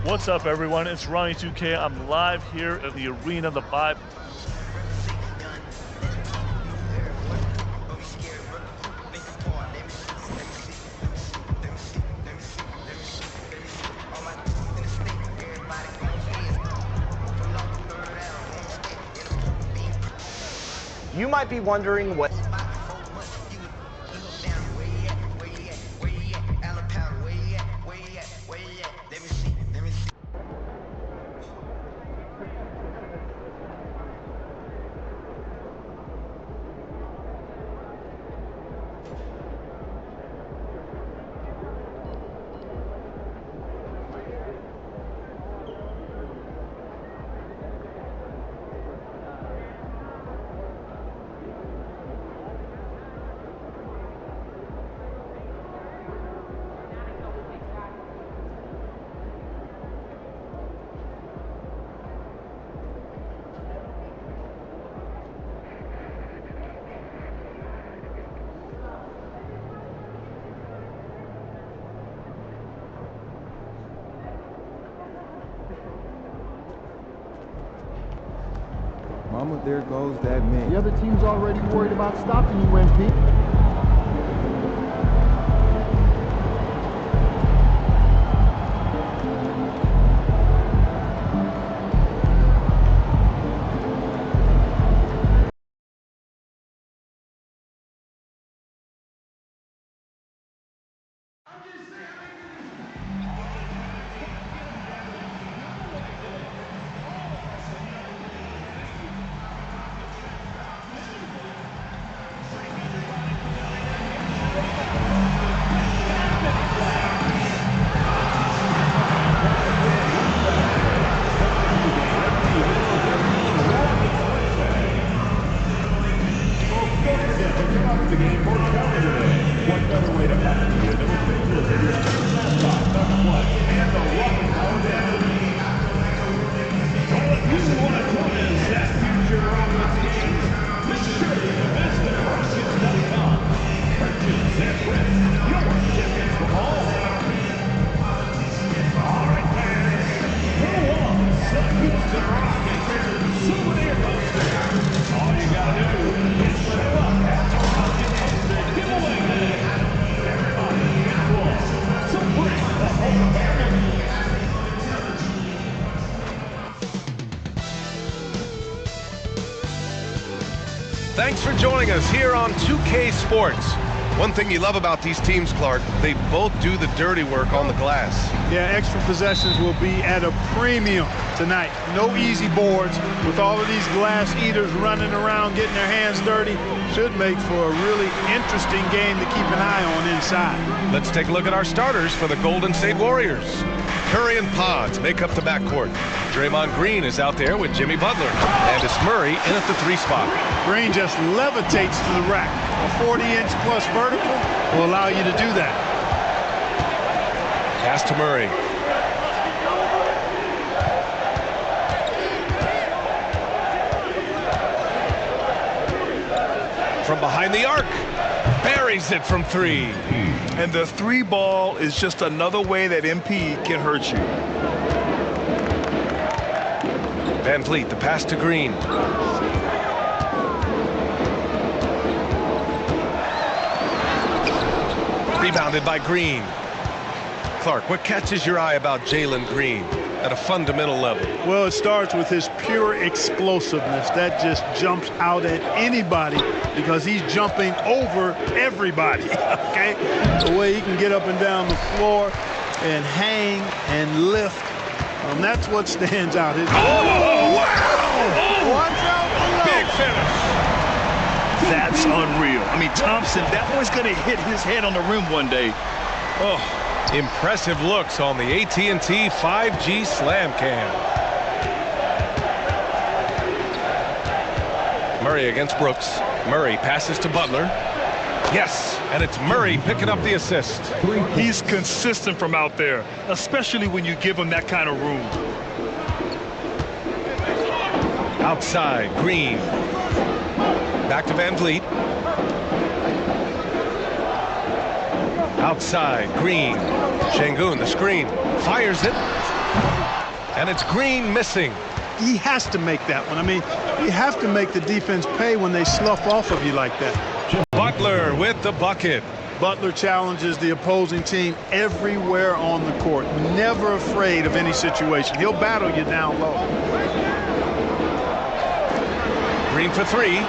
What's up, everyone? It's Ronnie2K. I'm live here at the arena, the Vibe. You might be wondering what... Mama, there goes that man. The other team's already worried about stopping you, MP. Thanks for joining us here on 2K Sports. One thing you love about these teams, Clark, they both do the dirty work on the glass. Yeah, extra possessions will be at a premium tonight. No easy boards with all of these glass eaters running around, getting their hands dirty. Should make for a really interesting game to keep an eye on inside. Let's take a look at our starters for the Golden State Warriors. Curry and Pods make up the backcourt. Draymond Green is out there with Jimmy Butler. And it's Murray in at the 3 spot. Green just levitates to the rack. A 40-inch plus vertical will allow you to do that. Pass to Murray. From behind the arc. Buries it from 3. And the 3 ball is just another way that MP can hurt you. Van Vliet, the pass to Green. Rebounded by Green. Clark, what catches your eye about Jalen Green at a fundamental level? Well, it starts with his pure explosiveness. That just jumps out at anybody because he's jumping over everybody, okay? The way he can get up and down the floor and hang and lift. That's what stands out. Oh, wow! Watch out below. Big finish. That's unreal. I mean, Thompson, that boy's going to hit his head on the rim one day. Oh. Impressive looks on the AT&T 5G Slam Cam. Murray against Brooks. Murray passes to Butler. Yes, and it's Murray picking up the assist. He's consistent from out there, especially when you give him that kind of room. Outside, Green. Back to Van Vliet. Outside, Green. Şengün, the screen. Fires it. And it's Green missing. He has to make that one. I mean, you have to make the defense pay when they slough off of you like that. Butler with the bucket. Butler challenges the opposing team everywhere on the court. Never afraid of any situation. He'll battle you down low. Green for three.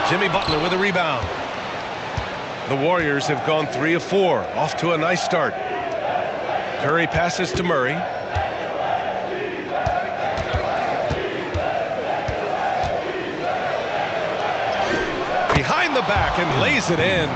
Jimmy Butler with a rebound. The Warriors have gone 3 of 4. Off to a nice start. Curry passes to Murray. Behind the back and lays it in.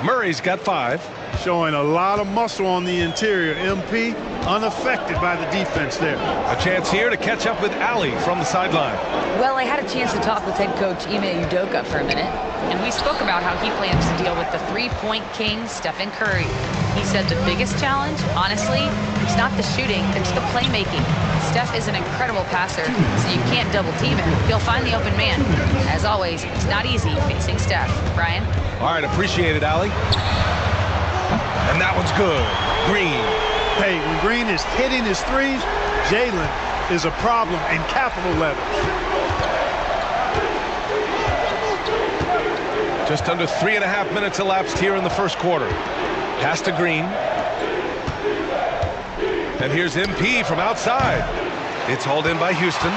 Murray's got 5. Showing a lot of muscle on the interior. MP unaffected by the defense there. A chance here to catch up with Allie from the sideline. Well, I had a chance to talk with head coach Ime Udoka for a minute, and we spoke about how he plans to deal with the three-point king, Stephen Curry. He said the biggest challenge, honestly, it's not the shooting, it's the playmaking. Steph is an incredible passer, so you can't double-team him. He'll find the open man. As always, it's not easy facing Steph. Brian? All right, appreciate it, Allie. And that one's good. Green. Hey, when Green is hitting his threes, Jalen is a problem in capital letters. Just under 3.5 minutes elapsed here in the first quarter. Pass to Green. And here's MP from outside. It's hauled in by Houston.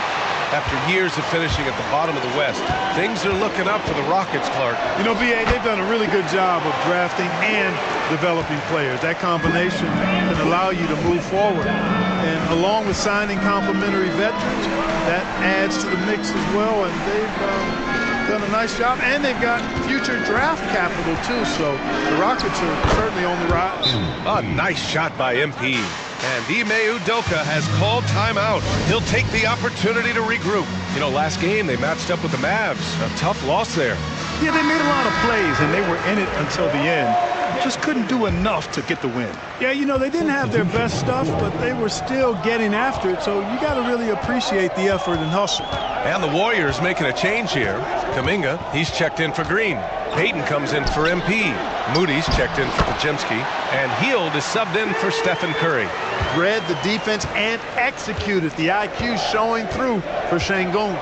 After years of finishing at the bottom of the West, things are looking up for the Rockets, Clark. You know, BA, they've done a really good job of drafting and developing players. That combination can allow you to move forward. And along with signing complementary veterans, that adds to the mix as well. And they've done a nice job. And they've got future draft capital, too. So the Rockets are certainly on the rise. A nice shot by MP. And Ime Udoka has called timeout. He'll take the opportunity to regroup. You know, last game they matched up with the Mavs. A tough loss there. Yeah, they made a lot of plays, and they were in it until the end. Just couldn't do enough to get the win. Yeah, you know, they didn't have their best stuff, but they were still getting after it. So you got to really appreciate the effort and hustle. And the Warriors making a change here. Kuminga, he's checked in for Green. Payton comes in for MP. Moody's checked in for Pajemski. And Hield is subbed in for Stephen Curry. Read the defense and executed. The IQ showing through for Şengün.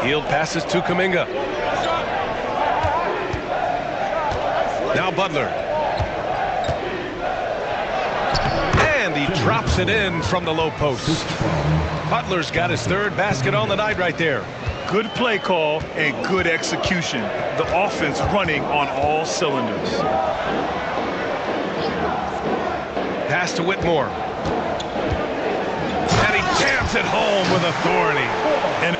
Hield passes to Kuminga. Now Butler. And he drops it in from the low post. Butler's got his 3rd basket on the night right there. Good play call and good execution. The offense running on all cylinders. Pass to Whitmore. And he jams it home with authority. And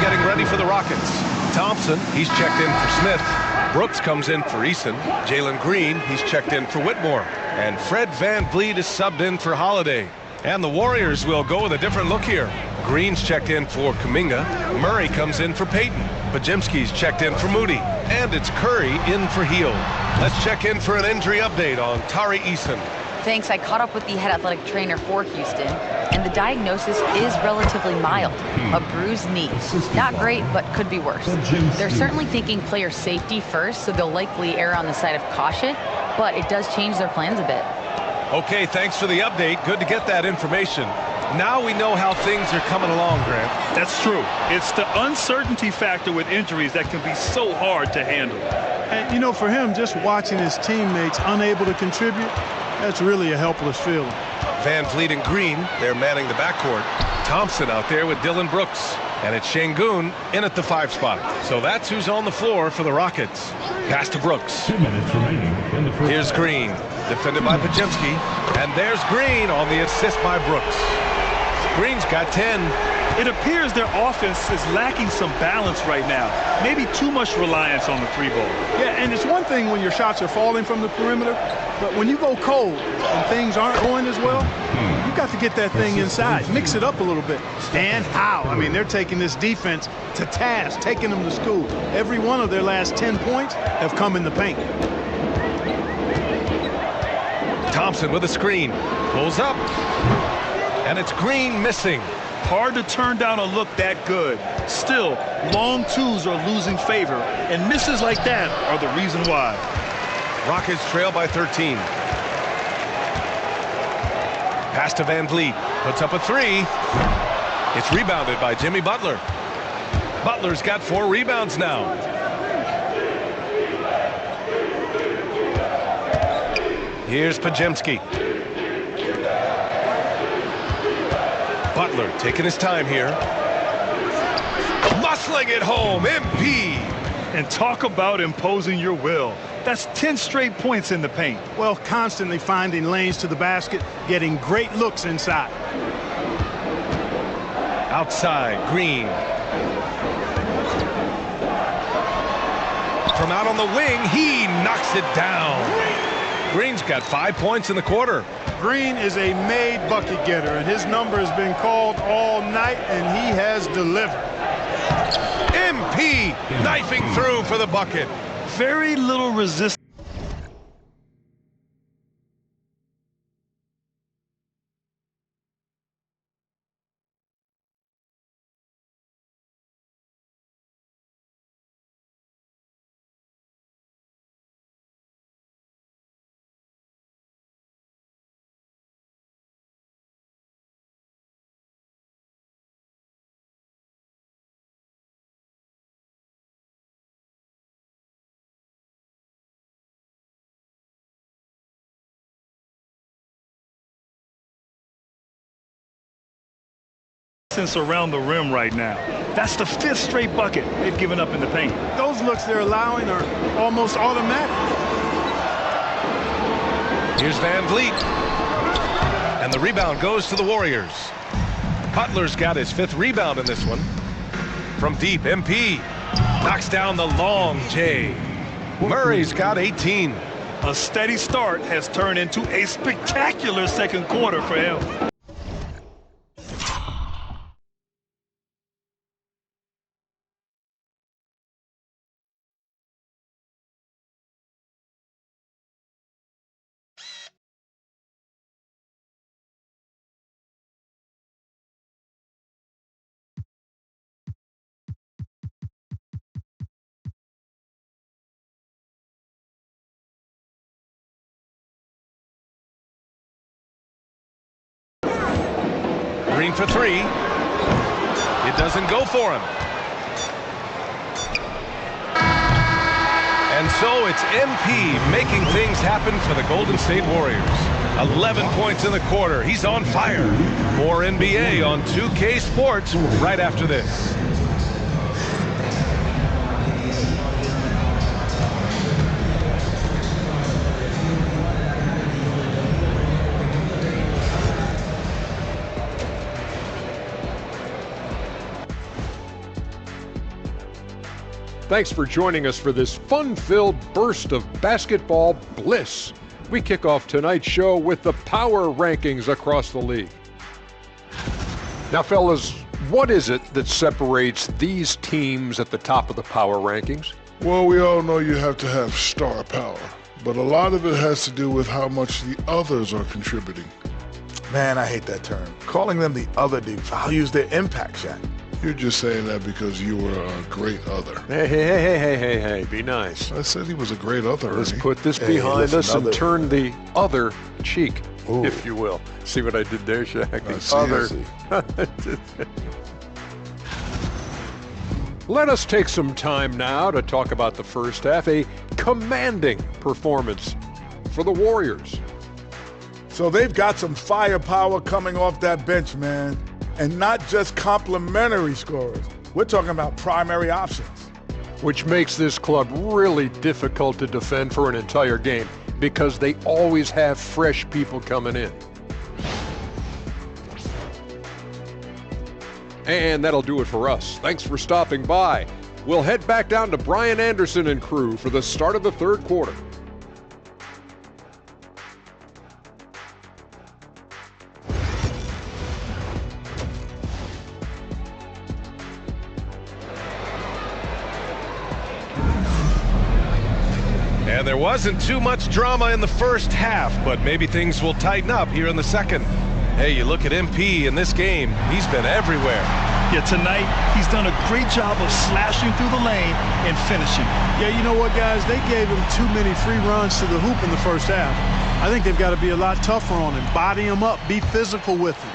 getting ready for the Rockets. Thompson, he's checked in for Smith. Brooks comes in for Eason. Jalen Green, he's checked in for Whitmore. And Fred VanVleet is subbed in for Holiday. And the Warriors will go with a different look here. Green's checked in for Kuminga. Murray comes in for Payton. Pajemski's checked in for Moody. And it's Curry in for Hield. Let's check in for an injury update on Tari Eason. Thanks. I caught up with the head athletic trainer for Houston, and the diagnosis is relatively mild. A bruised knee. Not great, but could be worse. They're certainly thinking player safety first, so they'll likely err on the side of caution, but it does change their plans a bit. Okay, thanks for the update. Good to get that information. Now we know how things are coming along, Grant. That's true. It's the uncertainty factor with injuries that can be so hard to handle. And, you know, for him, just watching his teammates unable to contribute, that's really a helpless feeling. VanVleet and Green, they're manning the backcourt. Thompson out there with Dylan Brooks. And it's Şengün in at the 5 spot. So that's who's on the floor for the Rockets. Pass to Brooks. 2 minutes remaining in the first. Here's Green, defended by Pajemski. And there's Green on the assist by Brooks. Green's got 10. It appears their offense is lacking some balance right now. Maybe too much reliance on the 3-ball. Yeah, and it's one thing when your shots are falling from the perimeter, but when you go cold and things aren't going as well, you've got to get that thing inside. Mix it up a little bit. And how? I mean, they're taking this defense to task, taking them to school. Every one of their last 10 points have come in the paint. Thompson with a screen. Pulls up. And it's Green missing. Hard to turn down a look that good. Still, long twos are losing favor, and misses like that are the reason why. Rockets trail by 13. Pass to Van Vliet. Puts up a three. It's rebounded by Jimmy Butler. Butler's got 4 rebounds now. Here's Pajemski. Butler taking his time here. Muscling it home. MP. And talk about imposing your will. That's 10 straight points in the paint. Well, constantly finding lanes to the basket, getting great looks inside. Outside, Green. From out on the wing, he knocks it down. Green's got 5 points in the quarter. Green is a made bucket getter, and his number has been called all night, and he has delivered. MP knifing through for the bucket. Very little resistance. Around the rim right now. That's the 5th straight bucket they've given up in the paint. Those looks they're allowing are almost automatic. Here's Van Vliet. And the rebound goes to the Warriors. Butler's got his 5th rebound in this one. From deep, MP knocks down the long J. Murray's got 18. A steady start has turned into a spectacular second quarter for him. Green for 3. It doesn't go for him. And so it's MP making things happen for the Golden State Warriors. 11 points in the quarter. He's on fire. More NBA on 2K Sports right after this. Thanks for joining us for this fun-filled burst of basketball bliss. We kick off tonight's show with the power rankings across the league. Now, fellas, what is it that separates these teams at the top of the power rankings? Well, we all know you have to have star power, but a lot of it has to do with how much the others are contributing. Man, I hate that term. Calling them the other devalues their impact, Shaq. You're just saying that because you were a great other. Hey, be nice. I said he was a great other. Let's put this behind us and turn the other cheek, if you will. See what I did there, Shaq? Let us take some time now to talk about the first half. A commanding performance for the Warriors. So they've got some firepower coming off that bench, man. And not just complimentary scorers. We're talking about primary options. Which makes this club really difficult to defend for an entire game because they always have fresh people coming in. And that'll do it for us. Thanks for stopping by. We'll head back down to Brian Anderson and crew for the start of the third quarter. And there wasn't too much drama in the first half, but maybe things will tighten up here in the second. Hey, you look at MP in this game, he's been everywhere. Yeah, tonight he's done a great job of slashing through the lane and finishing. Yeah, you know what, guys? They gave him too many free runs to the hoop in the first half. I think they've got to be a lot tougher on him. Body him up. Be physical with him.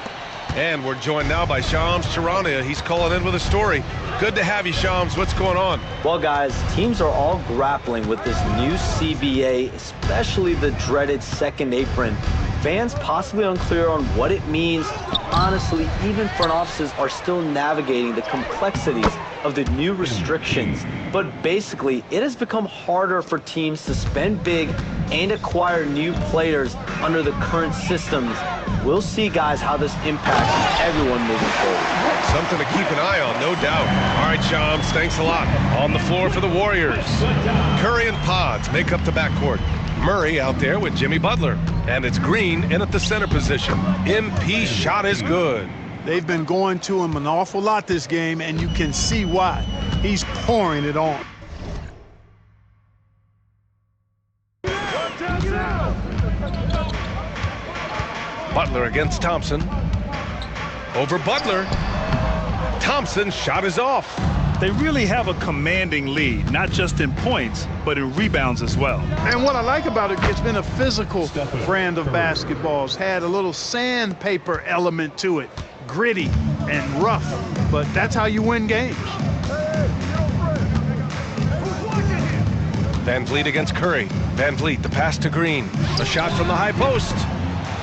And we're joined now by Shams Charania. He's calling in with a story. Good to have you, Shams. What's going on? Well, guys, teams are all grappling with this new CBA, especially the dreaded second apron. Fans possibly unclear on what it means. Honestly, even front offices are still navigating the complexities of the new restrictions. But basically, it has become harder for teams to spend big and acquire new players under the current systems. We'll see, guys, how this impacts everyone moving forward. Something to keep an eye on, no doubt. All right, Shams, thanks a lot. On the floor for the Warriors, Curry and Pods make up the backcourt. Murray out there with Jimmy Butler. And it's Green in at the center position. MP shot is good. They've been going to him an awful lot this game, and you can see why. He's pouring it on. Butler against Thompson. Over Butler. Thompson's shot is off. They really have a commanding lead, not just in points, but in rebounds as well. And what I like about it, it's been a physical brand of basketball. It's had a little sandpaper element to it, gritty and rough, but that's how you win games. Van Vliet against Curry. Van Vliet, the pass to Green. The shot from the high post.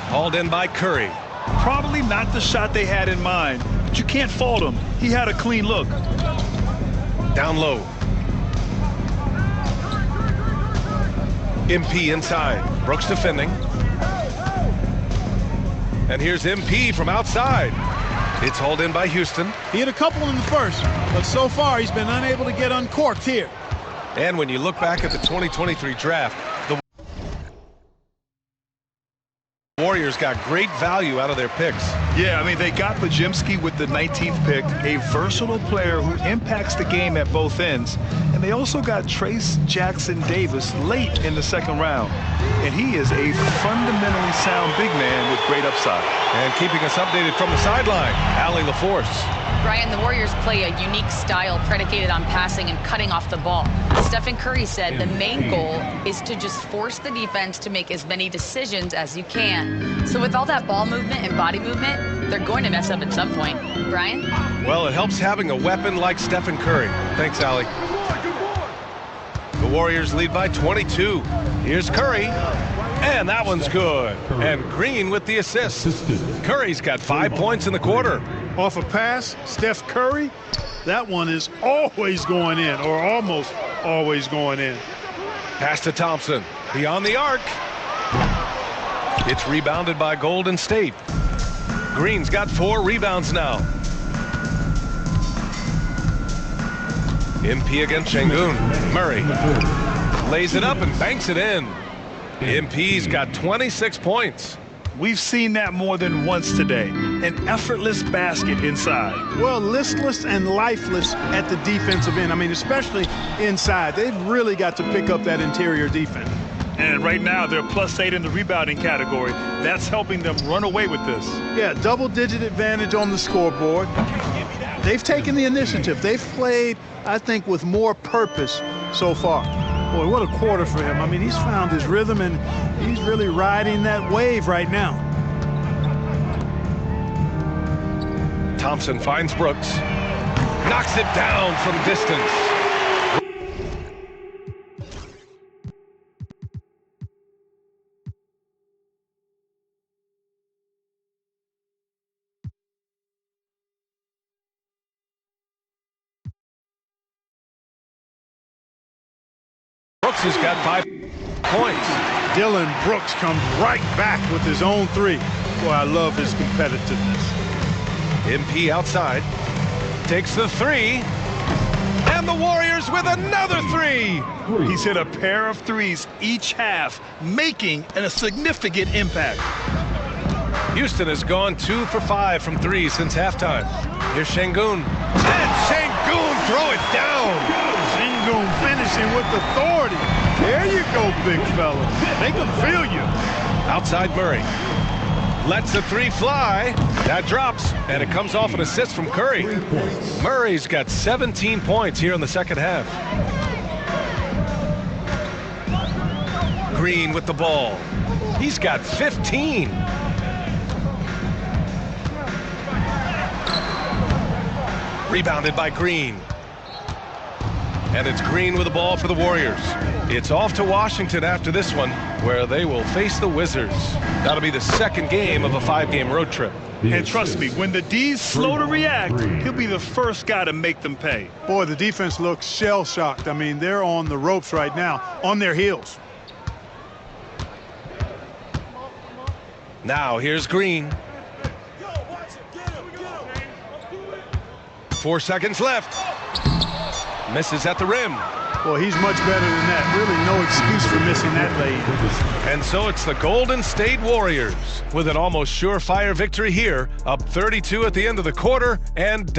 Hauled in by Curry. Probably not the shot they had in mind, but you can't fault him. He had a clean look. Down low. MP inside. Brooks defending. And here's MP from outside. It's hauled in by Houston. He hit a couple in the first, but so far he's been unable to get uncorked here. And when you look back at the 2023 draft, the Warriors got great value out of their picks. Yeah, I mean, they got Pajimski with the 19th pick, a versatile player who impacts the game at both ends. And they also got Trace Jackson Davis late in the second round. And he is a fundamentally sound big man with great upside. And keeping us updated from the sideline, Allie LaForce. Brian, the Warriors play a unique style predicated on passing and cutting off the ball. Stephen Curry said the main goal is to just force the defense to make as many decisions as you can. So with all that ball movement and body movement, they're going to mess up at some point. Brian? Well, it helps having a weapon like Stephen Curry. Thanks, Allie. The Warriors lead by 22. Here's Curry. And that one's good. And Green with the assist. Curry's got 5 points in the quarter. Off a pass, Steph Curry, that one is always going in, or almost always going in. Pass to Thompson, beyond the arc. It's rebounded by Golden State. Green's got 4 rebounds now. MP against Şengün. Murray lays it up and banks it in. MP's got 26 points. We've seen that more than once today. An effortless basket inside. Well, listless and lifeless at the defensive end. I mean, especially inside. They've really got to pick up that interior defense. And right now, they're +8 in the rebounding category. That's helping them run away with this. Yeah, double-digit advantage on the scoreboard. They've taken the initiative. They've played, I think, with more purpose so far. Boy, what a quarter for him. I mean, he's found his rhythm, and he's really riding that wave right now. Thompson finds Brooks. Knocks it down from distance. Brooks has got 5 points. Dylan Brooks comes right back with his own 3. Boy, I love his competitiveness. MP outside. Takes the 3. And the Warriors with another 3. He's hit a pair of 3s each half, making a significant impact. Houston has gone 2 for 5 from 3 since halftime. Here's Şengün. And Şengün throw it down. Şengün finishing with authority. There you go, big fella. They can feel you. Outside Murray. Lets the three fly. That drops, and it comes off an assist from Curry. Murray's got 17 points here in the second half. Green with the ball. He's got 15. Rebounded by Green. And it's Green with the ball for the Warriors. It's off to Washington after this one, where they will face the Wizards. That'll be the second game of a 5-game road trip. And trust me, when the D's slow to react, he'll be the first guy to make them pay. Boy, the defense looks shell-shocked. I mean, they're on the ropes right now, on their heels. Now here's Green. 4 seconds left. Misses at the rim. Well, he's much better than that. Really no excuse for missing that lay. And so it's the Golden State Warriors with an almost surefire victory here, up 32 at the end of the quarter, and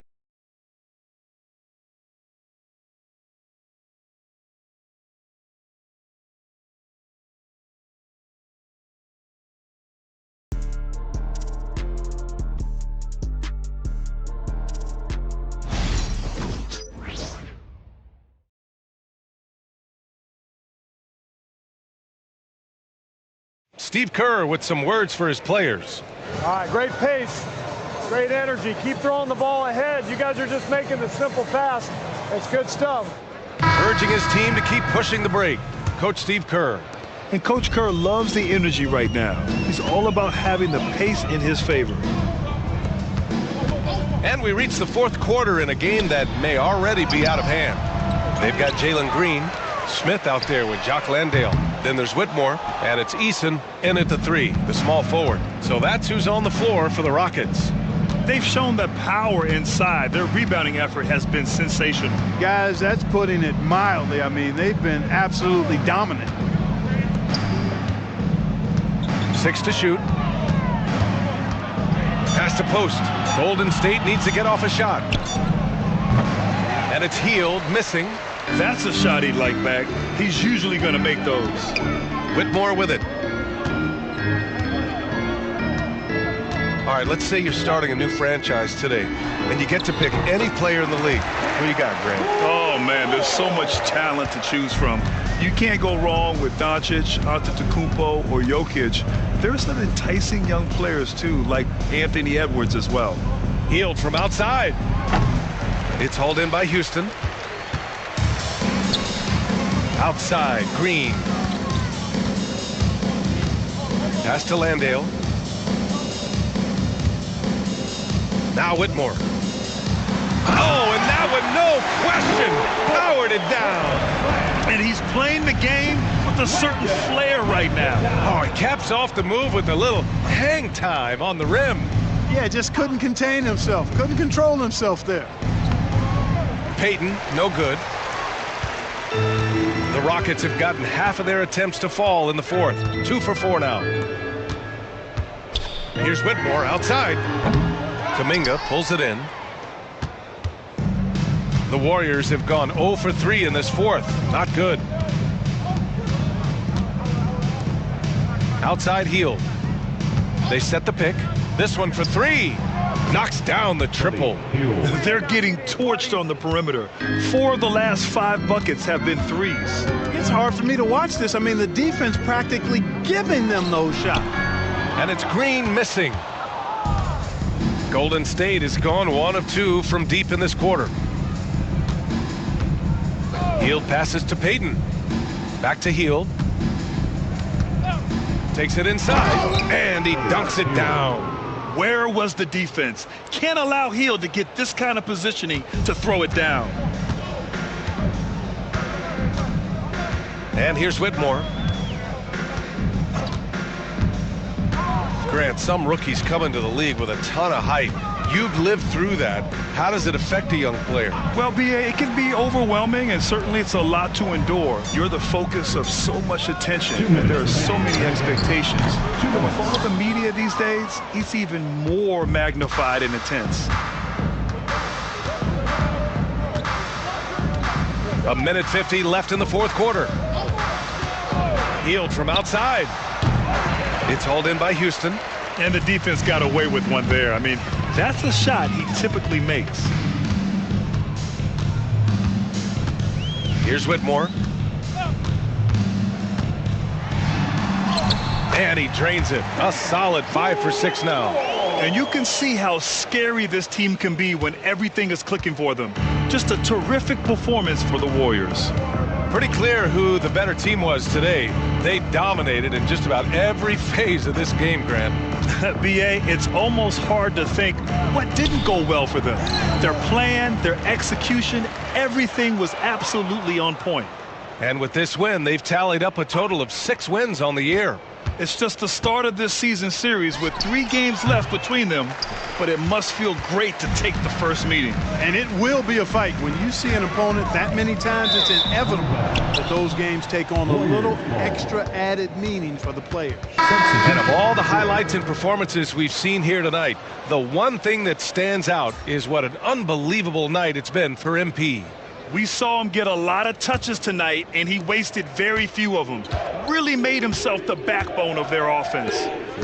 Steve Kerr with some words for his players. All right, great pace, great energy. Keep throwing the ball ahead. You guys are just making the simple pass. It's good stuff. Urging his team to keep pushing the break. Coach Steve Kerr. And Coach Kerr loves the energy right now. He's all about having the pace in his favor. And we reach the fourth quarter in a game that may already be out of hand. They've got Jalen Green, Smith out there with Jock Landale. Then there's Whitmore, and it's Eason in at the three, the small forward. So that's who's on the floor for the Rockets. They've shown that power inside. Their rebounding effort has been sensational. Guys, that's putting it mildly. I mean, they've been absolutely dominant. 6 to shoot. Pass to post. Golden State needs to get off a shot. And it's Hield, missing. That's a shot he'd like back. He's usually going to make those. Whitmore with it. All right, let's say you're starting a new franchise today, and you get to pick any player in the league. Who you got, Grant? Oh, man, there's so much talent to choose from. You can't go wrong with Doncic, Antetokounmpo, or Jokic. There's some enticing young players, too, like Anthony Edwards as well. Hield from outside. It's hauled in by Houston. Outside, Green. Pass to Landale. Now Whitmore. Oh, and that one, no question, powered it down. And he's playing the game with a certain flair right now. Oh, he caps off the move with a little hang time on the rim. Yeah, just couldn't contain himself, couldn't control himself there. Payton, no good. The Rockets have gotten half of their attempts to fall in the fourth. 2 for 4 now. Here's Whitmore outside. Kuminga pulls it in. The Warriors have gone 0 for 3 in this fourth. Not good. Outside Hield. They set the pick. This one for 3. Knocks down the triple. They're getting torched on the perimeter. 4 of the last 5 buckets have been threes. It's hard for me to watch this. I mean, the defense practically giving them those shots. And it's Green missing. Golden State has gone 1 of 2 from deep in this quarter. Hield passes to Payton. Back to Hield. Takes it inside, and he dunks it down. Where was the defense? Can't allow Hield to get this kind of positioning to throw it down. And here's Whitmore. Grant, some rookies come into the league with a ton of hype. You've lived through that. How does it affect a young player? Well, B.A., it can be overwhelming, and certainly it's a lot to endure. You're the focus of so much attention, and there are so many expectations. And with all the media these days, it's even more magnified and intense. A minute 50 left in the fourth quarter. Hield from outside. It's hauled in by Houston. And the defense got away with one there. I mean, that's a shot he typically makes. Here's Whitmore. And he drains it. A solid 5 for 6 now. And you can see how scary this team can be when everything is clicking for them. Just a terrific performance for the Warriors. Pretty clear who the better team was today. They dominated in just about every phase of this game, Grant. BA, it's almost hard to think what didn't go well for them. Their plan, their execution, everything was absolutely on point. And with this win, they've tallied up a total of 6 wins on the year. It's just the start of this season series with 3 games left between them, but it must feel great to take the first meeting. And it will be a fight. When you see an opponent that many times, it's inevitable that those games take on a little extra added meaning for the players. And of all the highlights and performances we've seen here tonight, the one thing that stands out is what an unbelievable night it's been for MP. We saw him get a lot of touches tonight, and he wasted very few of them. Really made himself the backbone of their offense.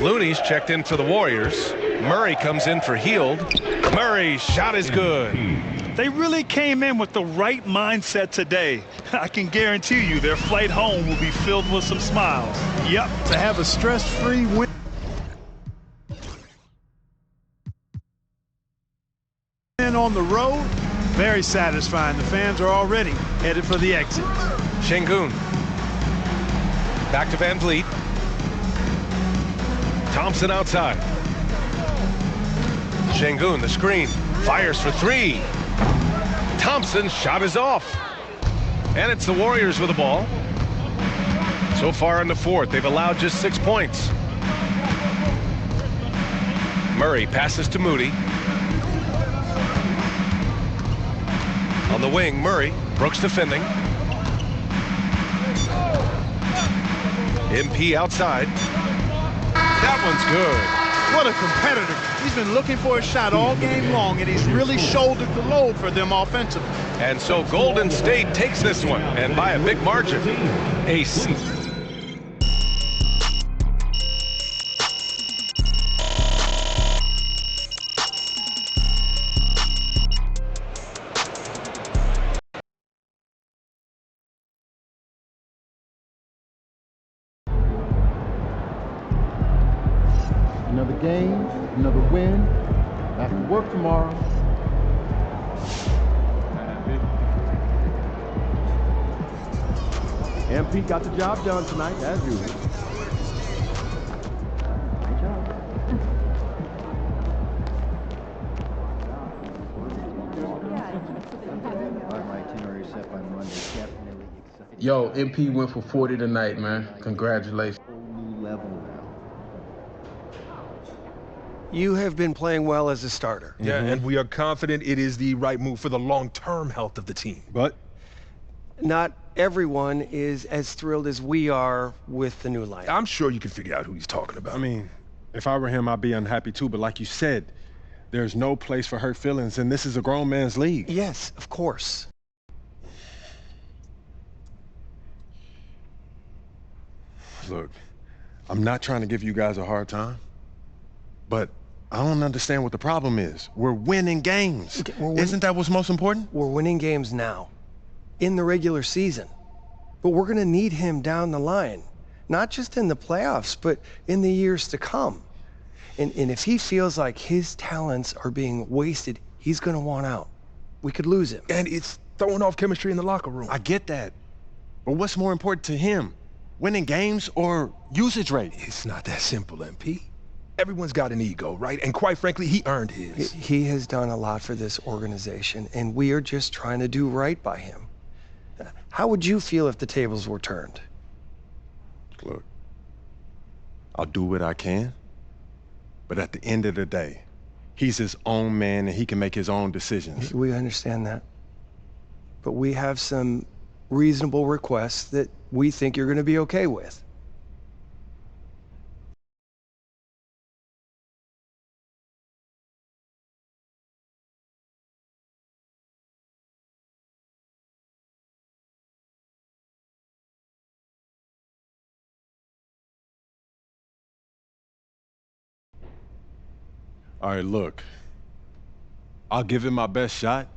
Looney's checked in for the Warriors. Murray comes in for Hield. Murray's shot is good. They really came in with the right mindset today. I can guarantee you their flight home will be filled with some smiles. Yep, to have a stress-free win. On the road, very satisfying. The fans are already headed for the exit. Şengün. Back to Van Vliet. Thompson outside. Şengün, the screen. Fires for 3. Thompson's shot is off. And it's the Warriors with the ball. So far in the fourth, they've allowed just 6 points. Murray passes to Moody. On the wing, Murray. Brooks defending. MP outside. That one's good. What a competitor. He's been looking for a shot all game long, and he's really shouldered the load for them offensively. And so Golden State takes this one, and by a big margin. Ace. Another game, another win. Back to work tomorrow. MP got the job done tonight, as usual. Great job. Yo, MP went for 40 tonight, man. Congratulations. New level now. You have been playing well as a starter. Yeah, and we are confident it is the right move for the long-term health of the team. But not everyone is as thrilled as we are with the new lineup. I'm sure you can figure out who he's talking about. I mean, if I were him, I'd be unhappy too, but like you said, there's no place for hurt feelings, and this is a grown man's league. Yes, of course. Look, I'm not trying to give you guys a hard time, but I don't understand what the problem is. We're winning games. Isn't that what's most important? We're winning games now, in the regular season. But we're going to need him down the line, not just in the playoffs, but in the years to come. And if he feels like his talents are being wasted, he's going to want out. We could lose him. And it's throwing off chemistry in the locker room. I get that. But what's more important to him? Winning games or usage rate? It's not that simple, MP. Everyone's got an ego, right? And quite frankly, he earned his. He has done a lot for this organization, and we are just trying to do right by him. How would you feel if the tables were turned? Look, I'll do what I can, but at the end of the day, he's his own man and he can make his own decisions. We understand that. But we have some reasonable requests that we think you're going to be okay with. All right, look. I'll give it my best shot.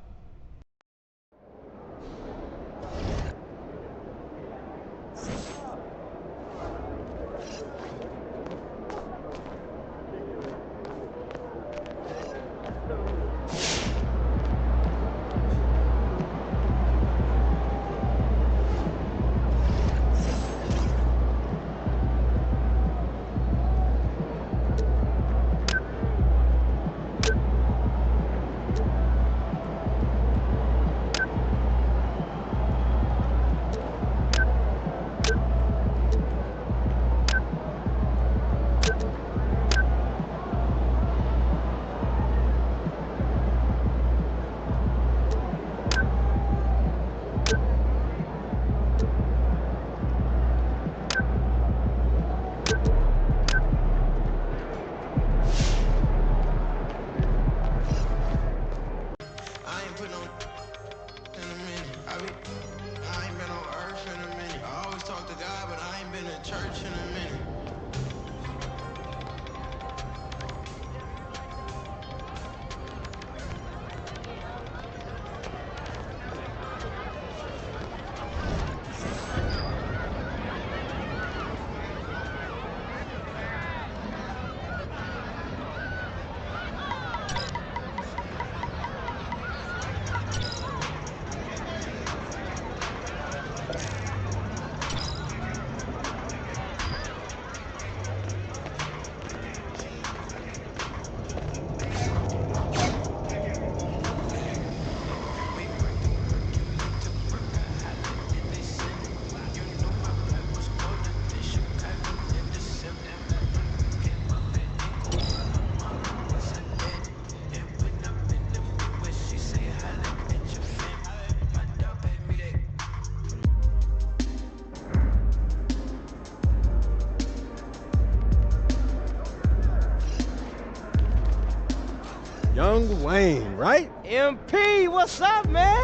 Young Wayne, right? MP, what's up, man?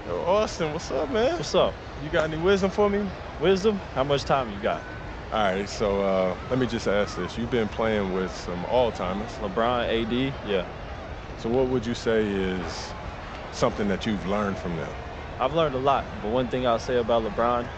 Yo, Austin, what's up, man? What's up? You got any wisdom for me? Wisdom? How much time you got? All right, so let me just ask this. You've been playing with some all-timers. LeBron, AD, yeah. So what would you say is something that you've learned from them? I've learned a lot, but one thing I'll say about LeBron,